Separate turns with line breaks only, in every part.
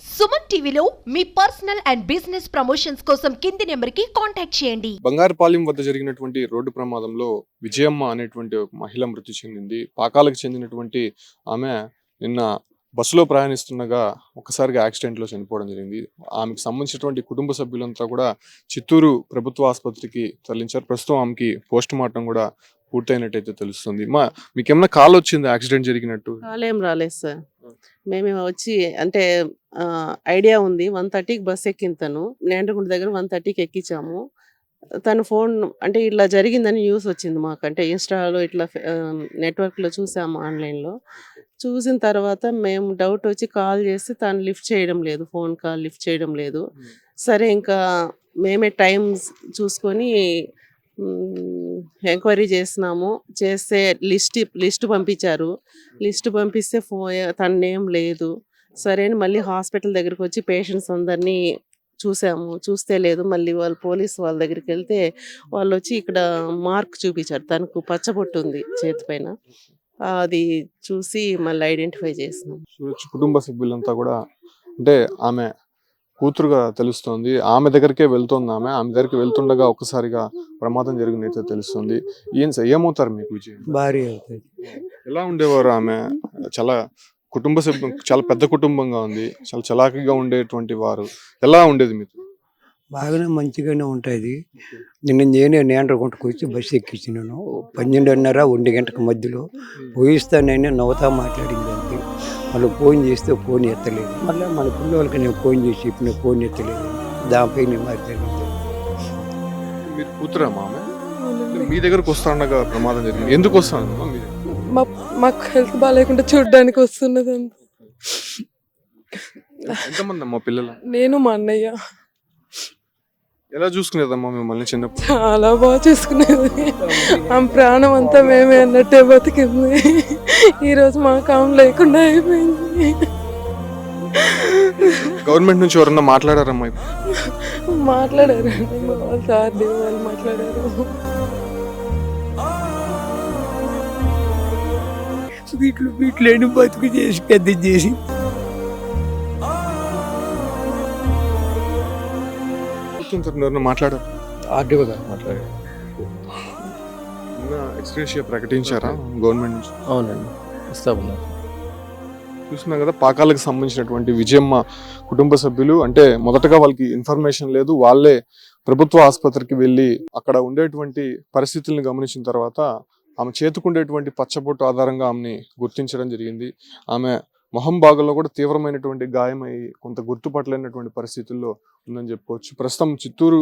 సుమన్ టీవీలో మీ personal and business promotions కోసం కింది నెంబర్కి కాంటాక్ట్ చేయండి.
బంగారుపాలెం వద్ద జరిగినటువంటి రోడ్డు ప్రమాదంలో విజయమ్మ అనేటువంటి ఒక మహిళ మృతి చెందింది. పాకాలకు చెందినటువంటి ఆమె నిన్న బస్సులో ప్రయాణిస్తుండగా ఒక్కసారిగా యాక్సిడెంట్లో చనిపోవడం జరిగింది. ఆమెకు సంబంధించినటువంటి కుటుంబ సభ్యులంతా కూడా చిత్తూరు ప్రభుత్వ ఆసుపత్రికి తరలించారు. ప్రస్తుతం ఆమెకి పోస్ట్ మార్టం కూడా పూర్తయినట్టయితే తెలుస్తుంది. మీకేమన్నా కాల్ వచ్చింది యాక్సిడెంట్ జరిగినట్టు?
కాల్ ఏం రాలేదు సార్. మేము వచ్చి అంటే ఐడియా ఉంది 1:30కి బస్ ఎక్కింతాను. నేండ్రగుంట దగ్గర 1:30కి ఎక్కించాము. తను ఫోన్ అంటే ఇట్లా జరిగిందని న్యూస్ వచ్చింది మాకు. అంటే ఇన్స్టాలో ఇట్లా నెట్వర్క్లో చూసాము, ఆన్లైన్లో చూసిన తర్వాత మేము డౌట్ వచ్చి కాల్ చేస్తే తను లిఫ్ట్ చేయడం లేదు, ఫోన్ కాల్ లిఫ్ట్ చేయడం లేదు. సరే ఇంకా మేమే టైం చూసుకొని ఎంక్వైరీ చేసినాము. చేస్తే లిస్ట్ పంపించారు. లిస్ట్ పంపిస్తే తన నేమ్ లేదు. సరే అని మళ్ళీ హాస్పిటల్ దగ్గరికి వచ్చి పేషెంట్స్ అందరినీ చూసాము. చూస్తే లేదు. మళ్ళీ వాళ్ళు పోలీస్ వాళ్ళ దగ్గరికి వెళ్తే వాళ్ళు వచ్చి ఇక్కడ మార్క్ చూపించారు. తనకు పచ్చబొట్టు ఉంది చేతి పైన. అది చూసి మళ్ళీ ఐడెంటిఫై చేసినాం.
కుటుంబ సభ్యులంతా కూడా అంటే ఆమె కూతురుగా తెలుస్తోంది. ఆమె దగ్గరికే వెళ్తుంది. ఆమె దగ్గరికి వెళ్తుండగా ఒక్కసారిగా ప్రమాదం జరిగినైతే తెలుస్తుంది. ఏమవుతారు మీకు విజయ్?
భార్య అవుతుంది.
ఎలా ఉండేవారు ఆమె? చాలా కుటుంబ సభ్యం, చాలా పెద్ద కుటుంబంగా ఉంది. చాలా చలాకీగా ఉండేటువంటి వారు. ఎలా ఉండేది మీకు?
బాగానే మంచిగానే ఉంటుంది. నేనే నేండ్రగుంటకు వచ్చి బస్సు ఎక్కించినాను. 12:30 1 గంటకు మధ్యలో ఊహిస్తానని నవ్వుతా మాట్లాడింది అంతే. మళ్ళీ ఫోన్ చేస్తే ఫోన్ ఎత్తలేదు. మళ్ళీ మన పిల్లలకి నేను ఫోన్ చేసి చెప్పిన ఫోన్ ఎత్తలేదు. దానిపై నేను మాట్లాడింది.
మీరు కూతురా ఆమె? మీ దగ్గరకు వస్తాండగా ప్రమాదం జరిగింది. ఎందుకు వస్తాను?
మాకు హెల్త్ బాగాలేకుండా చూడడానికి వస్తున్నది.
ఎంతమంది అమ్మా పిల్లలు?
నేను మా అన్నయ్య.
ఎలా చూసుకునేదమ్మా మిమ్మల్ని చిన్నప్పుడు?
చాలా బాగా చూసుకునేది. ఆమె ప్రాణం అంతా మేమే అన్నట్టే బతికింది. ఈరోజు మాకు ఆమె లేకుండా అయిపోయింది.
గవర్నమెంట్ నుంచి ఎవరన్నా మాట్లాడారమ్మా?
మాట్లాడారండి వాళ్ళ సార్ వాళ్ళు మాట్లాడారు.
వీటిలో బతుకు చేసి పెద్ద చేసి
మాట్లాడారు.
ఆర్డీఓగా మాట్లాడారు.
ఎక్స్‌గ్రేషియా ప్రకటించారా గవర్నమెంట్ నుంచి?
అవునండి, ఇస్తామన్నారు.
చూస్తున్నా కదా, పాకాలకు సంబంధించినటువంటి విజయమ్మ కుటుంబ సభ్యులు అంటే మొదటగా వాళ్ళకి ఇన్ఫర్మేషన్ లేదు. వాళ్ళే ప్రభుత్వ ఆసుపత్రికి వెళ్ళి అక్కడ ఉండేటువంటి పరిస్థితులను గమనించిన తర్వాత ఆమె చేతుకుండేటువంటి పచ్చబొట్టు ఆధారంగా ఆమెని గుర్తించడం జరిగింది. ఆమె మొహం భాగంలో కూడా తీవ్రమైనటువంటి గాయమై కొంత గుర్తుపట్టలేనటువంటి పరిస్థితుల్లో ఉందని చెప్పుకోవచ్చు. ప్రస్తుతం చిత్తూరు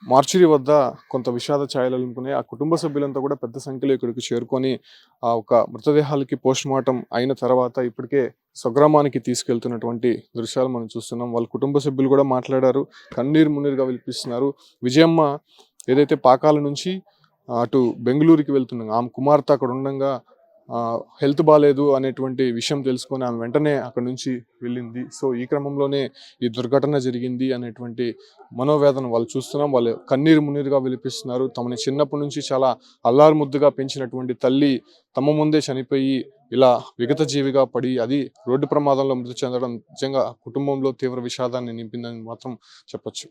మార్చురీ వద్ద కొంత విషాద ఛాయలు అలుముకున్నాయి. ఆ కుటుంబ సభ్యులంతా కూడా పెద్ద సంఖ్యలో ఇక్కడికి చేరుకొని ఆ ఒక మృతదేహాలకి పోస్ట్ మార్టం అయిన తర్వాత ఇప్పటికే స్వగ్రామానికి తీసుకెళ్తున్నటువంటి దృశ్యాలు మనం చూస్తున్నాం. వాళ్ళ కుటుంబ సభ్యులు కూడా మాట్లాడారు, కన్నీరు మున్నీరుగా విలిపిస్తున్నారు. విజయమ్మ ఏదైతే పాకాల నుంచి అటు బెంగళూరుకి వెళ్తున్నాం, ఆమె కుమార్తె అక్కడ ఉండగా హెల్త్ బాగాలేదు అనేటువంటి విషయం తెలుసుకొని ఆమె వెంటనే అక్కడ నుంచి వెళ్ళింది. సో ఈ క్రమంలోనే ఈ దుర్ఘటన జరిగింది అనేటువంటి మనోవేదన వాళ్ళు చూస్తున్నాం. వాళ్ళు కన్నీరు మున్నీరుగా విలిపిస్తున్నారు. తమని చిన్నప్పటి నుంచి చాలా అల్లారు ముద్దుగా పెంచినటువంటి తల్లి తమ ముందే చనిపోయి ఇలా విగత జీవిగా పడి అది రోడ్డు ప్రమాదంలో మృతి చెందడం నిజంగా కుటుంబంలో తీవ్ర విషాదాన్ని నింపిందని మాత్రం చెప్పొచ్చు.